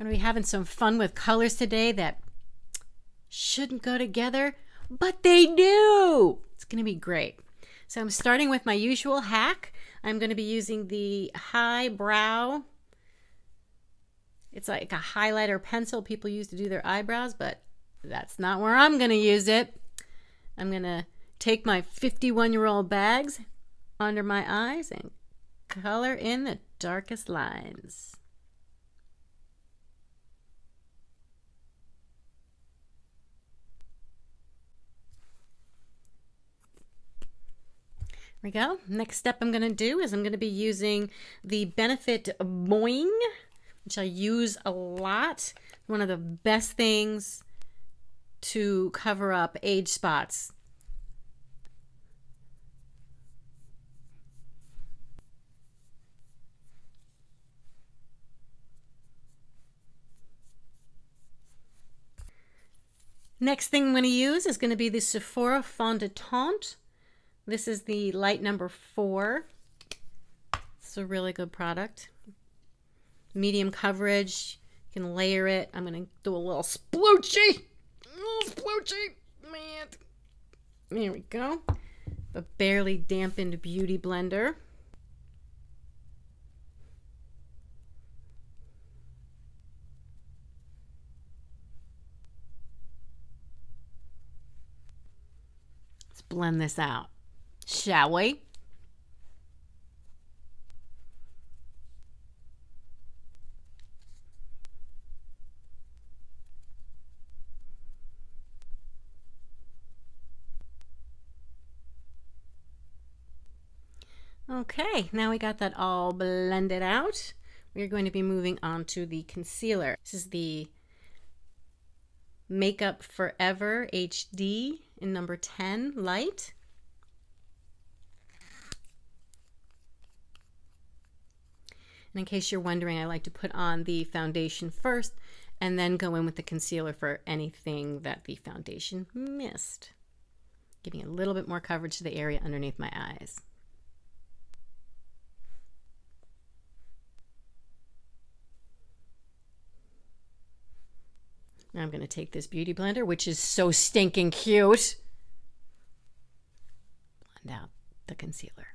Going to be having some fun with colors today that shouldn't go together, but they do. It's going to be great. So I'm starting with my usual hack. I'm going to be using the highbrow. It's like a highlighter pencil people use to do their eyebrows, but that's not where I'm going to use it. I'm going to take my 51-year-old bags under my eyes and color in the darkest lines. There we go. Next step I'm going to do is I'm going to be using the Benefit Boing, which I use a lot. One of the best things to cover up age spots. Next thing I'm going to use is going to be the Sephora Fond de Teint. This is the light number 4. It's a really good product. Medium coverage. You can layer it. I'm going to do a little sploochy. Man. There we go. A barely dampened beauty blender. Let's blend this out, shall we? Okay, now we got that all blended out. We're going to be moving on to the concealer. This is the Makeup Forever HD in number 10 light. And in case you're wondering, I like to put on the foundation first and then go in with the concealer for anything that the foundation missed, giving a little bit more coverage to the area underneath my eyes. Now I'm going to take this beauty blender, which is so stinking cute, blend out the concealer.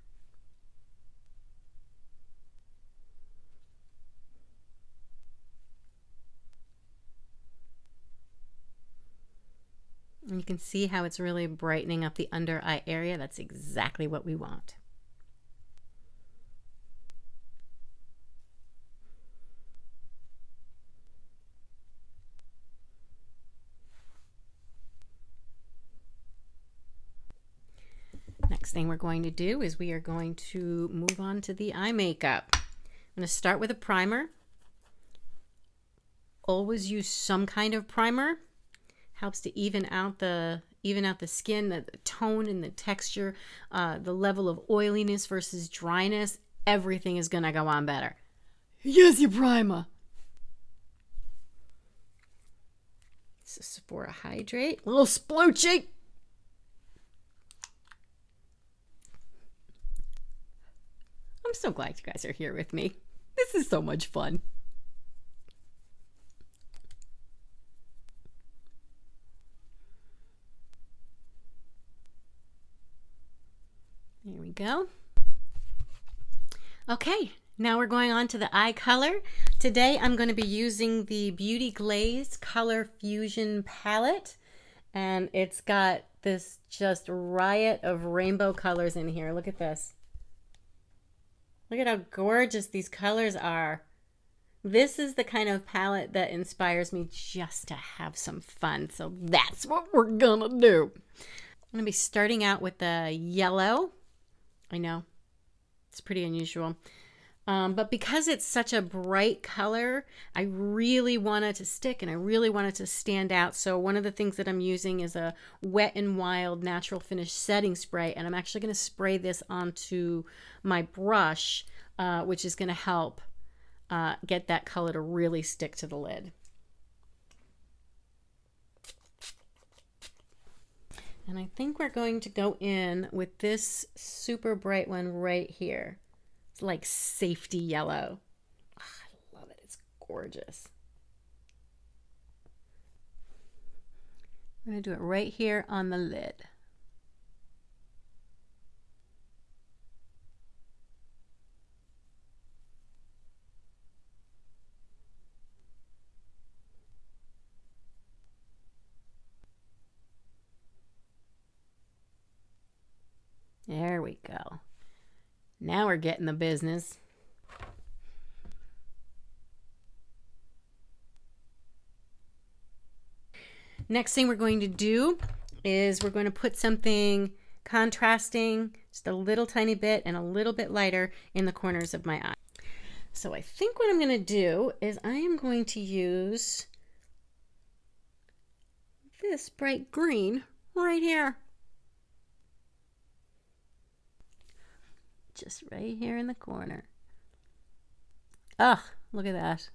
And you can see how it's really brightening up the under eye area. That's exactly what we want. Next thing we're going to do is we are going to move on to the eye makeup. I'm going to start with a primer. Always use some kind of primer. Helps to even out the skin, the tone and the texture, the level of oiliness versus dryness. Everything is gonna go on better. Use your primer. This is Sephora Hydrate. A little sploochy. I'm so glad you guys are here with me. This is so much fun. There we go. Okay, now we're going on to the eye color. Today I'm going to be using the Beauty Glaze Color Fusion palette, and it's got this just riot of rainbow colors in here. Look at this. Look at how gorgeous these colors are. This is the kind of palette that inspires me just to have some fun, so that's what we're gonna do. I'm gonna be starting out with the yellow. I know, it's pretty unusual. But because it's such a bright color, I really want it to stick and I really want it to stand out. So one of the things that I'm using is a Wet n Wild Natural Finish Setting Spray. And I'm actually going to spray this onto my brush, which is going to help get that color to really stick to the lid. And I think we're going to go in with this super bright one right here. It's like safety yellow. Oh, I love it. It's gorgeous. We're going to do it right here on the lid. There we go. Now we're getting the business. Next thing we're going to do is we're going to put something contrasting, just a little tiny bit and a little bit lighter in the corners of my eye. So I think what I'm going to do is I am going to use this bright green right here. Just right here in the corner. Ugh, look at that.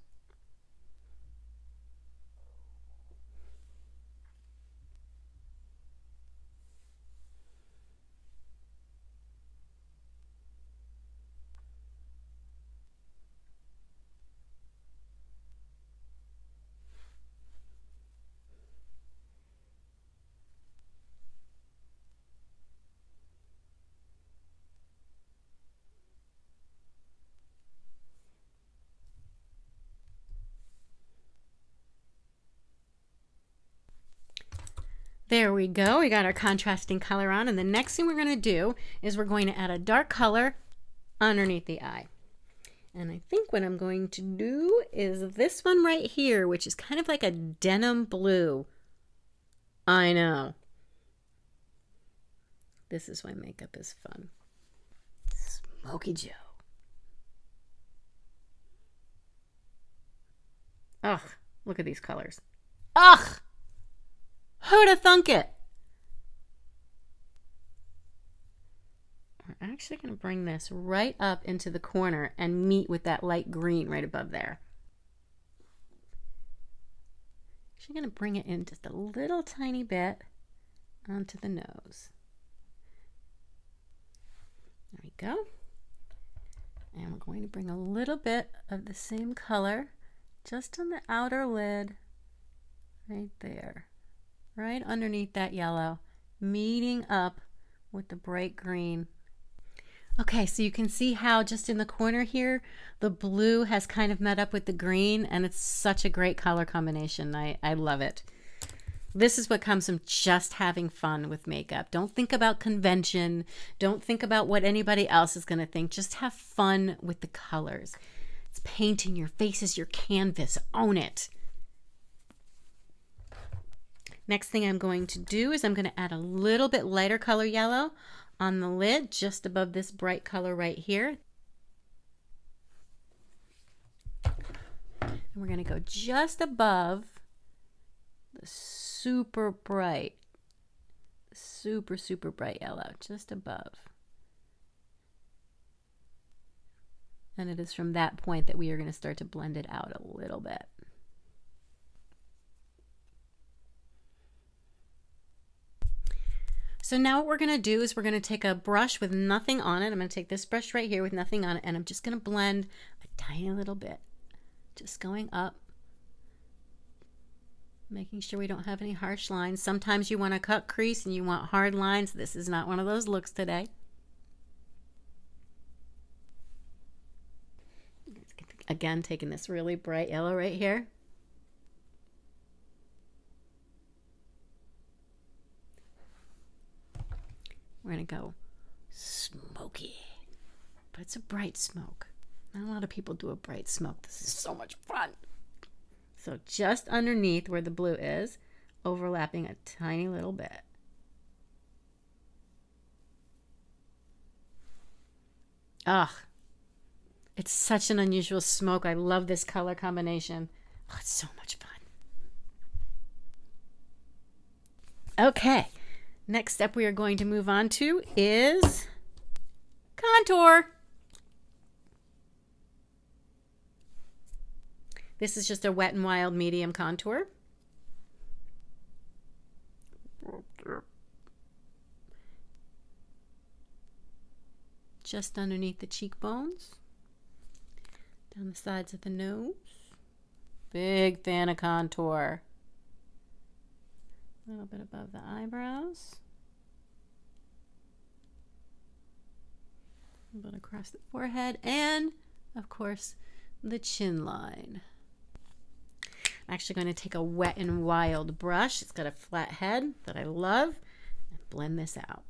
There we go. We got our contrasting color on, and the next thing we're going to do is we're going to add a dark color underneath the eye. And I think what I'm going to do is this one right here, which is kind of like a denim blue. I know. This is why makeup is fun. Smoky Joe. Ugh, look at these colors. Ugh! Who'd have thunk it? We're actually going to bring this right up into the corner and meet with that light green right above there. Actually going to bring it in just a little tiny bit onto the nose. There we go. And we're going to bring a little bit of the same color just on the outer lid right there. Right underneath that yellow, meeting up with the bright green. Okay, so you can see how just in the corner here, the blue has kind of met up with the green, and it's such a great color combination. I love it. This is what comes from just having fun with makeup. Don't think about convention. Don't think about what anybody else is going to think. Just have fun with the colors. It's painting. Your face is your canvas. Own it. Next thing I'm going to do is I'm going to add a little bit lighter color yellow on the lid just above this bright color right here. And we're going to go just above the super bright yellow, just above. And it is from that point that we are going to start to blend it out a little bit. So now what we're going to do is we're going to take a brush with nothing on it. I'm going to take this brush right here with nothing on it, and I'm just going to blend a tiny little bit. Just going up, making sure we don't have any harsh lines. Sometimes you want to cut crease and you want hard lines. This is not one of those looks today. Again, taking this really bright yellow right here. We're going to go smoky, but it's a bright smoke. Not a lot of people do a bright smoke. This is so much fun. So just underneath where the blue is, overlapping a tiny little bit. Ugh, it's such an unusual smoke. I love this color combination. Oh, it's so much fun. Okay. Next step we are going to move on to is contour. This is just a Wet n Wild medium contour. Just underneath the cheekbones, down the sides of the nose. Big fan of contour. A little bit above the eyebrows. A little bit across the forehead, and of course the chin line. I'm actually going to take a Wet n Wild brush. It's got a flat head that I love, and blend this out.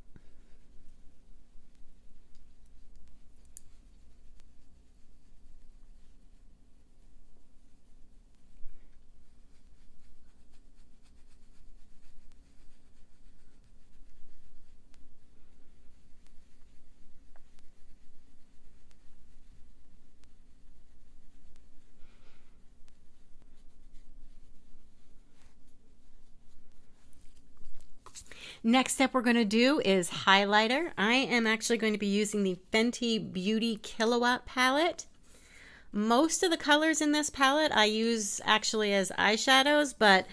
Next step we're going to do is highlighter. I am actually going to be using the Fenty Beauty Kilowatt palette. Most of the colors in this palette I use actually as eyeshadows, but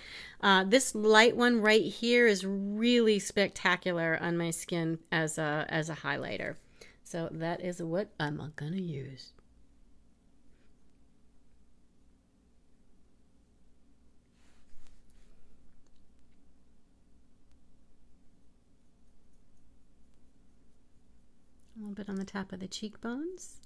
this light one right here is really spectacular on my skin as a highlighter. So that is what I'm going to use. A little bit on the top of the cheekbones.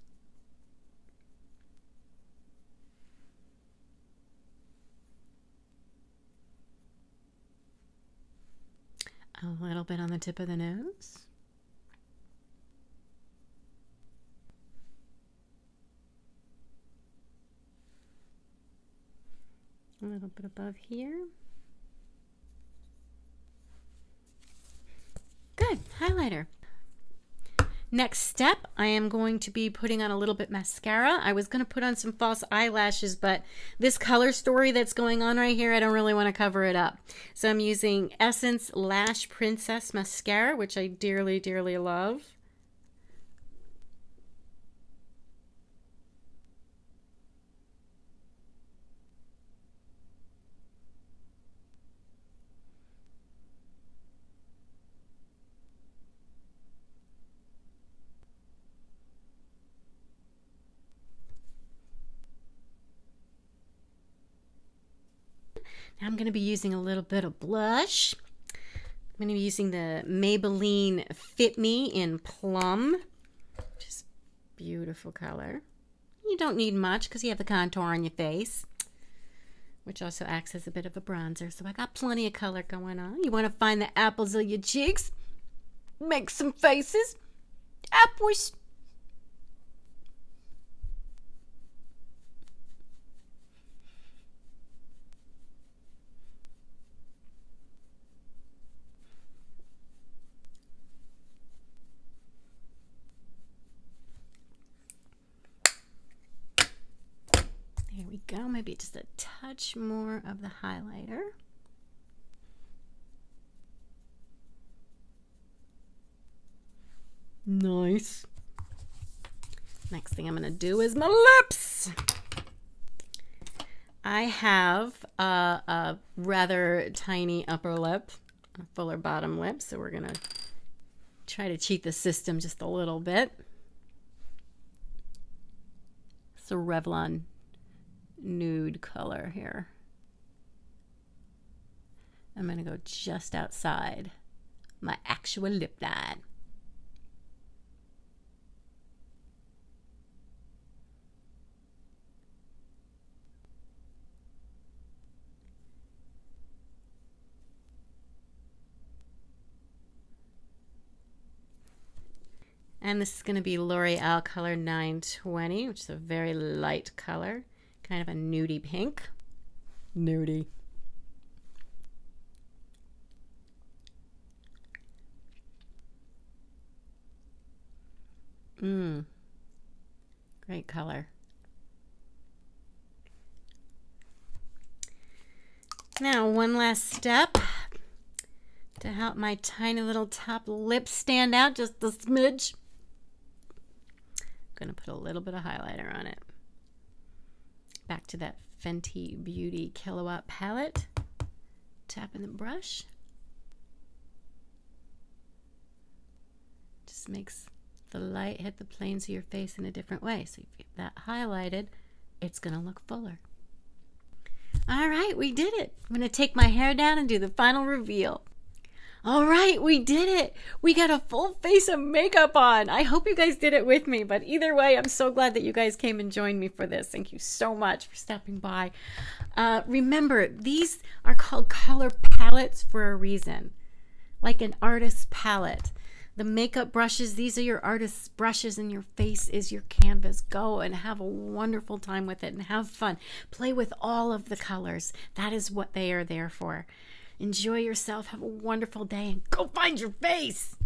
A little bit on the tip of the nose. A little bit above here. Good, highlighter. Next step, I am going to be putting on a little bit mascara. I was going to put on some false eyelashes, but this color story that's going on right here, I don't really want to cover it up. So I'm using Essence Lash Princess Mascara, which I dearly, dearly love. Now I'm going to be using a little bit of blush. I'm going to be using the Maybelline Fit Me in Plum, which is a beautiful color. You don't need much because you have the contour on your face, which also acts as a bit of a bronzer. So I got plenty of color going on. You want to find the apples of your cheeks, make some faces. Apples. There we go. Maybe just a touch more of the highlighter. Nice. Next thing I'm going to do is my lips. I have a rather tiny upper lip, a fuller bottom lip, so we're going to try to cheat the system just a little bit. It's a Revlon nude color here. I'm going to go just outside my actual lip line. And this is going to be L'Oreal color 920, which is a very light color, kind of a nudie pink. Nudie. Great color. Now, one last step to help my tiny little top lip stand out just a smidge. I'm going to put a little bit of highlighter on it. Back to that Fenty Beauty Kilowatt palette. Tapping the brush. Just makes the light hit the planes of your face in a different way. So if you get that highlighted, it's going to look fuller. All right, we did it. I'm going to take my hair down and do the final reveal. All right, we did it. We got a full face of makeup on. I hope you guys did it with me, but either way, I'm so glad that you guys came and joined me for this. Thank you so much for stopping by. Remember, these are called color palettes for a reason, like an artist's palette. The makeup brushes, these are your artist's brushes, and your face is your canvas. Go and have a wonderful time with it and have fun. Play with all of the colors. That is what they are there for. Enjoy yourself. Have a wonderful day and go find your face.